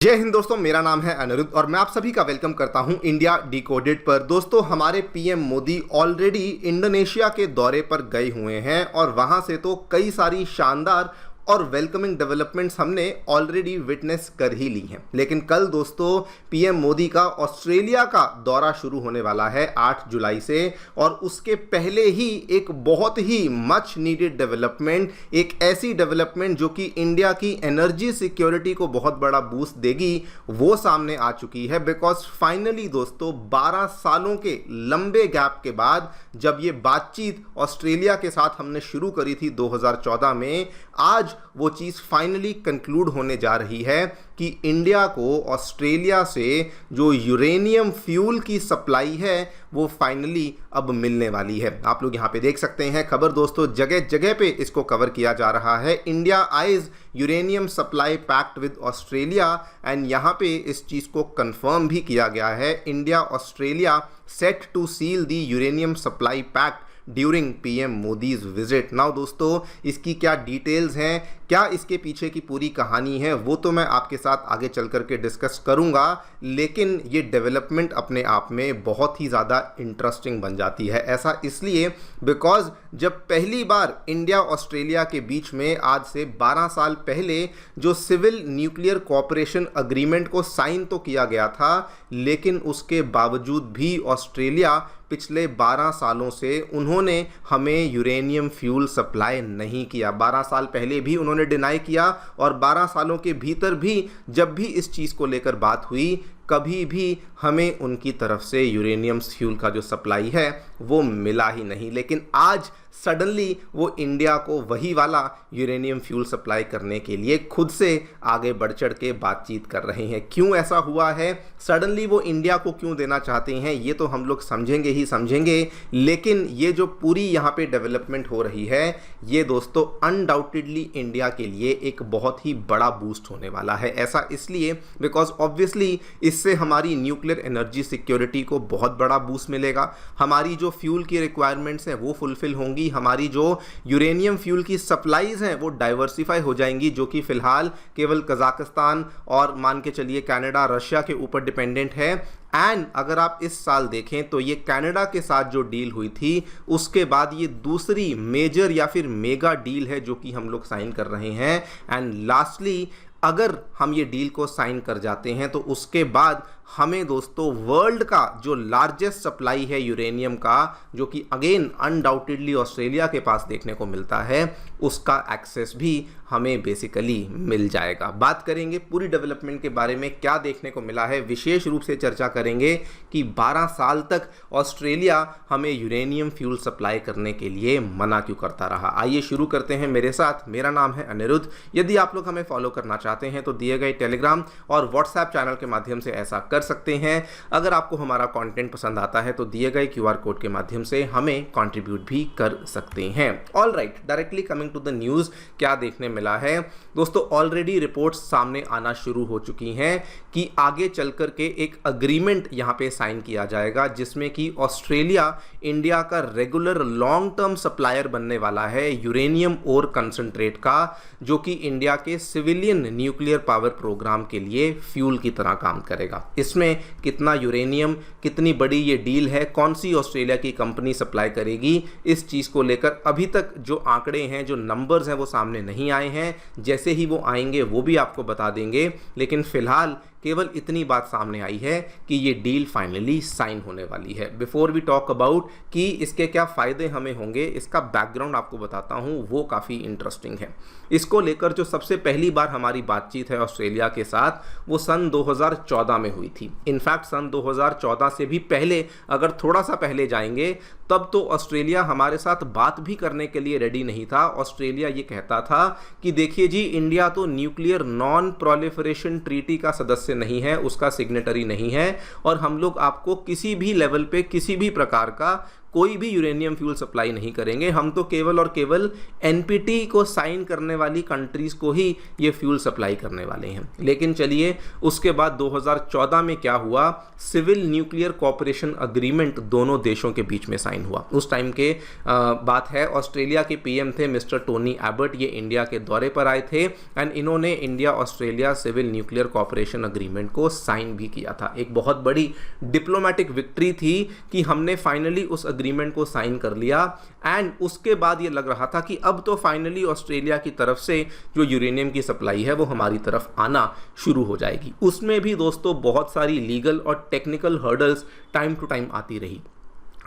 जय हिंद दोस्तों, मेरा नाम है अनिरुद्ध और मैं आप सभी का वेलकम करता हूं इंडिया डिकोडेड पर। दोस्तों, हमारे पीएम मोदी ऑलरेडी इंडोनेशिया के दौरे पर गए हुए हैं और वहां से तो कई सारी शानदार और वेलकमिंग डेवलपमेंट्स हमने ऑलरेडी विटनेस कर ही ली हैं। लेकिन कल दोस्तों पीएम मोदी का ऑस्ट्रेलिया का दौरा शुरू होने वाला है 8 जुलाई से, और उसके पहले ही एक बहुत ही मच नीडेड डेवलपमेंट, एक ऐसी डेवलपमेंट जो कि इंडिया की एनर्जी सिक्योरिटी को बहुत बड़ा बूस्ट देगी, वो सामने आ चुकी है। बिकॉज फाइनली दोस्तों 12 सालों के लंबे गैप के बाद जब ये बातचीत ऑस्ट्रेलिया के साथ हमने शुरू करी थी 2014 में, आज वो चीज़ फाइनली कंक्लूड होने जा रही है कि इंडिया को ऑस्ट्रेलिया से जो यूरेनियम फ्यूल की सप्लाई है वो फाइनली अब मिलने वाली है। आप लोग यहाँ पे देख सकते हैं खबर दोस्तों, जगह जगह पे इसको कवर किया जा रहा है। India eyes uranium supply pact with Australia, and यहाँ पे इस चीज़ को कंफर्म भी किया गया है। India Australia set to seal the uranium supply pact during PM Modi's visit. Now दोस्तों, इसकी क्या डिटेल्स हैं, क्या इसके पीछे की पूरी कहानी है, वो तो मैं आपके साथ आगे चल करके डिस्कस करूंगा। लेकिन ये डेवलपमेंट अपने आप में बहुत ही ज़्यादा इंटरेस्टिंग बन जाती है। ऐसा इसलिए बिकॉज जब पहली बार इंडिया ऑस्ट्रेलिया के बीच में आज से 12 साल पहले जो सिविल न्यूक्लियर कोऑपरेशन अग्रीमेंट को साइन तो किया गया था, लेकिन उसके बावजूद भी ऑस्ट्रेलिया पिछले 12 सालों से उन्होंने हमें यूरेनियम फ्यूल सप्लाई नहीं किया। 12 साल पहले भी उन्होंने डिनाई किया और 12 सालों के भीतर भी जब भी इस चीज़ को लेकर बात हुई, कभी भी हमें उनकी तरफ से यूरेनियम फ्यूल का जो सप्लाई है वो मिला ही नहीं। लेकिन आज सडनली वो इंडिया को वही वाला यूरेनियम फ्यूल सप्लाई करने के लिए खुद से आगे बढ़ चढ़ के बातचीत कर रहे हैं। क्यों ऐसा हुआ है, सडनली वो इंडिया को क्यों देना चाहते हैं, ये तो हम लोग समझेंगे ही समझेंगे। लेकिन ये जो पूरी यहाँ पे डेवलपमेंट हो रही है, ये दोस्तों अनडाउटेडली इंडिया के लिए एक बहुत ही बड़ा बूस्ट होने वाला है। ऐसा इसलिए बिकॉज ऑब्वियसली इससे हमारी न्यूक्लियर एनर्जी सिक्योरिटी को बहुत बड़ा बूस्ट मिलेगा। हमारी जो फ्यूल की रिक्वायरमेंट्स हैं वो फुलफिल होंगी, हमारी जो यूरेनियम फ्यूल की सप्लाईज हैं वो डाइवर्सिफाई हो जाएंगी, जो कि फिलहाल केवल कजाकिस्तान और मान के चलिए कनाडा, रशिया के ऊपर डिपेंडेंट है। एंड अगर आप इस साल देखें तो ये कनाडा के साथ जो डील हुई थी उसके बाद ये दूसरी मेजर या फिर मेगा डील है जो कि हम लोग साइन कर रहे हैं। एंड लास्टली अगर हम ये डील को साइन कर जाते हैं तो उसके बाद हमें दोस्तों वर्ल्ड का जो लार्जेस्ट सप्लाई है यूरेनियम का, जो कि अगेन अनडाउटेडली ऑस्ट्रेलिया के पास देखने को मिलता है, उसका एक्सेस भी हमें बेसिकली मिल जाएगा। बात करेंगे पूरी डेवलपमेंट के बारे में, क्या देखने को मिला है, विशेष रूप से चर्चा करेंगे कि 12 साल तक ऑस्ट्रेलिया हमें यूरेनियम फ्यूल सप्लाई करने के लिए मना क्यों करता रहा। आइए शुरू करते हैं मेरे साथ। मेरा नाम है अनिरुद्ध। यदि आप लोग हमें फॉलो करना चाहते हैं तो दिए गए टेलीग्राम और व्हाट्सएप चैनल के माध्यम से ऐसा कर सकते हैं। अगर आपको हमारा कंटेंट पसंद आता है तो दिए गए क्यूआर कोड के माध्यम से हमें कंट्रीब्यूट भी कर सकते हैं। All right, directly coming to the news, क्या देखने मिला है दोस्तों, ऑलरेडी रिपोर्ट्स सामने आना शुरू हो चुकी हैं कि आगे चल कर के एक अग्रीमेंट यहां पे साइन किया जाएगा जिसमें कि ऑस्ट्रेलिया इंडिया का रेगुलर लॉन्ग टर्म सप्लायर बनने वाला है यूरेनियम ओर कंसंट्रेट का, जो कि इंडिया के सिविलियन न्यूक्लियर पावर प्रोग्राम के लिए फ्यूल की तरह काम करेगा। इसमें कितना यूरेनियम, कितनी बड़ी ये डील है, कौन सी ऑस्ट्रेलिया की कंपनी सप्लाई करेगी, इस चीज़ को लेकर अभी तक जो आंकड़े हैं, जो नंबर्स हैं वो सामने नहीं आए हैं। जैसे ही वो आएंगे वो भी आपको बता देंगे। लेकिन फिलहाल केवल इतनी बात सामने आई है कि ये डील फाइनली साइन होने वाली है। बिफोर वी टॉक अबाउट कि इसके क्या फ़ायदे हमें होंगे, इसका बैकग्राउंड आपको बताता हूँ, वो काफ़ी इंटरेस्टिंग है। इसको लेकर जो सबसे पहली बार हमारी बातचीत है ऑस्ट्रेलिया के साथ, वो सन 2014 में हुई थी। इनफैक्ट सन 2014 से भी पहले, अगर थोड़ा सा पहले जाएंगे, तब तो ऑस्ट्रेलिया हमारे साथ बात भी करने के लिए रेडी नहीं था। ऑस्ट्रेलिया ये कहता था कि देखिए जी, इंडिया तो न्यूक्लियर नॉन प्रोलिफरेशन ट्रीटी का सदस्य नहीं है, उसका सिग्नेटरी नहीं है, और हम लोग आपको किसी भी लेवल पे किसी भी प्रकार का कोई भी यूरेनियम फ्यूल सप्लाई नहीं करेंगे, हम तो केवल और केवल एनपीटी को साइन करने वाली कंट्रीज को ही ये फ्यूल सप्लाई करने वाले हैं। लेकिन चलिए उसके बाद 2014 में क्या हुआ, सिविल न्यूक्लियर कोऑपरेशन अग्रीमेंट दोनों देशों के बीच में साइन हुआ। उस टाइम के बात है, ऑस्ट्रेलिया के पीएम थे मिस्टर टोनी एबर्ट, ये इंडिया के दौरे पर आए थे एंड इन्होंने India Australia civil nuclear cooperation agreement को साइन भी किया था। एक बहुत बड़ी डिप्लोमेटिक विक्ट्री थी कि हमने फाइनली उस अग्रीमेंट को साइन कर लिया एंड उसके बाद ये लग रहा था कि अब तो फाइनली ऑस्ट्रेलिया की तरफ से जो यूरेनियम की सप्लाई है वो हमारी तरफ आना शुरू हो जाएगी। उसमें भी दोस्तों बहुत सारी लीगल और technical hurdles time to time आती रही।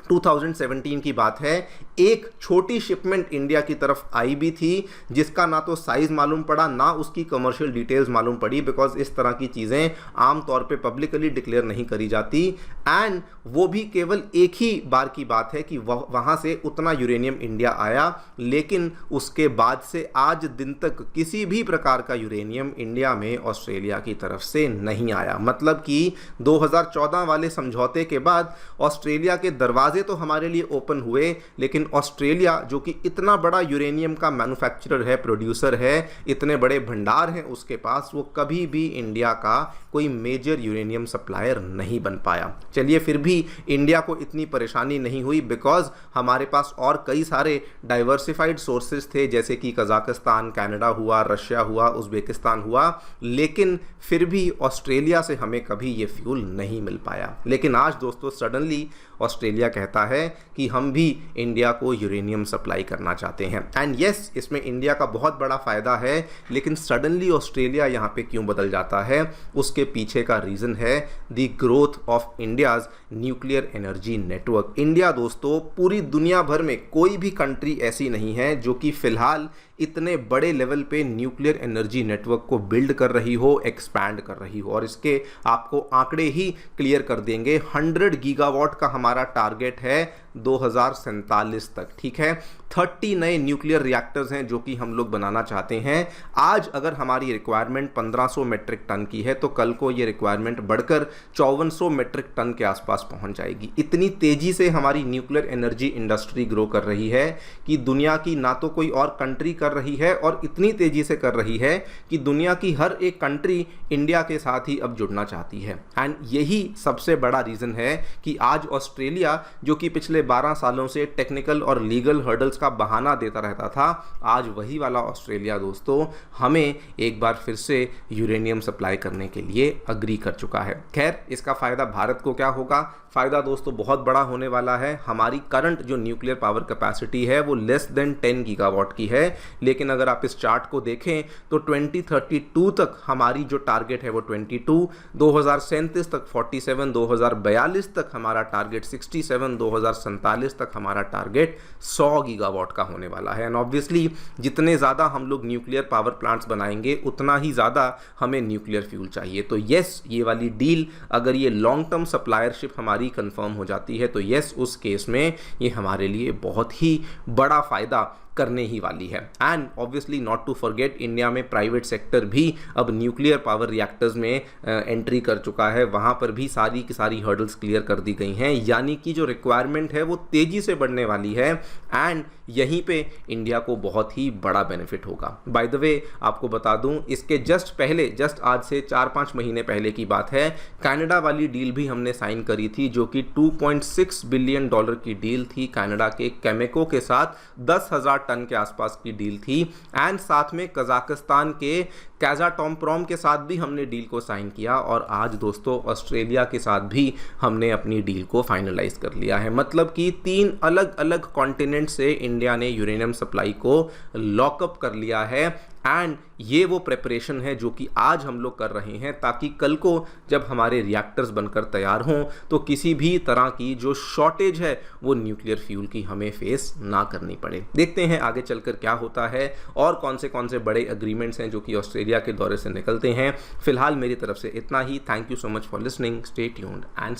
2017 की बात है, एक छोटी शिपमेंट इंडिया की तरफ आई भी थी जिसका ना तो साइज मालूम पड़ा ना उसकी कमर्शियल डिटेल्स मालूम पड़ी, बिकॉज इस तरह की चीज़ें आमतौर पे पब्लिकली डिक्लेयर नहीं करी जाती एंड वो भी केवल एक ही बार की बात है कि वहाँ से उतना यूरेनियम इंडिया आया, लेकिन उसके बाद से आज दिन तक किसी भी प्रकार का यूरेनियम इंडिया में ऑस्ट्रेलिया की तरफ से नहीं आया। मतलब कि 2014 वाले समझौते के बाद ऑस्ट्रेलिया के दरवाजे तो हमारे लिए ओपन हुए, लेकिन ऑस्ट्रेलिया जो कि इतना बड़ा यूरेनियम का मैन्युफैक्चरर है, प्रोड्यूसर है, इतने बड़े भंडार हैं उसके पास, वो कभी भी इंडिया का कोई मेजर यूरेनियम सप्लायर नहीं बन पाया। चलिए फिर भी इंडिया को इतनी परेशानी नहीं हुई बिकॉज हमारे पास और कई सारे डाइवर्सिफाइड सोर्सेज थे, जैसे कि कजाकिस्तान, कनाडा हुआ, रशिया हुआ, उज्बेकिस्तान हुआ, लेकिन फिर भी ऑस्ट्रेलिया से हमें कभी ये फ्यूल नहीं मिल पाया। लेकिन आज दोस्तों सडनली ऑस्ट्रेलिया कहता है कि हम भी इंडिया को यूरेनियम सप्लाई करना चाहते हैं एंड यस, इसमें इंडिया का बहुत बड़ा फ़ायदा है। लेकिन सडनली ऑस्ट्रेलिया यहाँ पे क्यों बदल जाता है, उसके पीछे का रीज़न है the growth of India's nuclear energy network. India दोस्तों पूरी दुनिया भर में कोई भी कंट्री ऐसी नहीं है जो कि फ़िलहाल इतने बड़े लेवल पे न्यूक्लियर एनर्जी नेटवर्क को बिल्ड कर रही हो, एक्सपैंड कर रही हो। और इसके आपको आंकड़े ही क्लियर कर देंगे। 100 गीगावाट का हमारा टारगेट है 2047 तक, ठीक है। 30 नए न्यूक्लियर रिएक्टर्स हैं जो कि हम लोग बनाना चाहते हैं। आज अगर हमारी रिक्वायरमेंट 1500 मेट्रिक टन की है तो कल को ये रिक्वायरमेंट बढ़कर 5400 मेट्रिक टन के आसपास पहुंच जाएगी। इतनी तेजी से हमारी न्यूक्लियर एनर्जी इंडस्ट्री ग्रो कर रही है कि दुनिया की ना तो कोई और कंट्री कर रही है और इतनी तेजी से कर रही है कि दुनिया की हर एक कंट्री इंडिया के साथ ही अब जुड़ना चाहती है। एंड यही सबसे बड़ा रीज़न है कि आज ऑस्ट्रेलिया जो कि पिछले 12 सालों से टेक्निकल और लीगल हर्डल्स का बहाना देता रहता था, आज वही वाला ऑस्ट्रेलिया दोस्तों हमें एक बार फिर से यूरेनियम सप्लाई करने के लिए अग्री कर चुका है। खैर, इसका फ़ायदा भारत को क्या होगा? फ़ायदा दोस्तों बहुत बड़ा होने वाला है। हमारी करंट जो न्यूक्लियर पावर कैपेसिटी है वो लेस देन 10 गीगावाट की है, लेकिन अगर आप इस चार्ट को देखें तो 2032 तक हमारी जो टारगेट है वो 22, 2037 तक 47, 2042 तक हमारा टारगेट 67, 2047 तक हमारा टारगेट 100 गीगावाट का होने वाला है। एंड ऑब्वियसली जितने ज़्यादा हम लोग न्यूक्लियर पावर प्लांट्स बनाएंगे उतना ही ज़्यादा हमें न्यूक्लियर फ्यूल चाहिए। तो येस, ये वाली डील अगर ये लॉन्ग टर्म सप्लायरशिप हमारी कंफर्म हो जाती है तो यस, उस केस में ये हमारे लिए बहुत ही बड़ा फायदा करने ही वाली है। And obviously not to forget, India में प्राइवेट सेक्टर भी अब न्यूक्लियर पावर रिएक्टर्स में एंट्री कर चुका है। वहाँ पर भी सारी की सारी हर्डल्स क्लियर कर दी गई हैं, यानी कि जो रिक्वायरमेंट है वो तेज़ी से बढ़ने वाली है एंड यहीं पे इंडिया को बहुत ही बड़ा बेनिफिट होगा। बाय द वे आपको बता दूं, इसके जस्ट आज से 4-5 महीने पहले की बात है, कनाडा वाली डील भी हमने साइन करी थी जो कि $2.6 बिलियन की डील थी कनाडा के केमेको के साथ। 10,000 टन के आसपास की डील थी एंड साथ में कजाकिस्तान के कैजाटोम्प्रोम के साथ भी हमने डील को साइन किया और आज दोस्तों ऑस्ट्रेलिया के साथ भी हमने अपनी डील को फाइनलाइज कर लिया है। मतलब कि 3 अलग अलग कॉन्टिनेंट से इंडिया ने यूरेनियम सप्लाई को लॉकअप कर लिया है एंड ये वो प्रेपरेशन है जो कि आज हम लोग कर रहे हैं ताकि कल को जब हमारे रिएक्टर्स बनकर तैयार हों तो किसी भी तरह की जो शॉर्टेज है वो न्यूक्लियर फ्यूल की हमें फेस ना करनी पड़े। देखते हैं आगे चलकर क्या होता है और कौन से बड़े एग्रीमेंट्स हैं जो कि ऑस्ट्रेलिया के दौरे से निकलते हैं। फिलहाल मेरी तरफ से इतना ही। Thank you so much for listening. Stay tuned and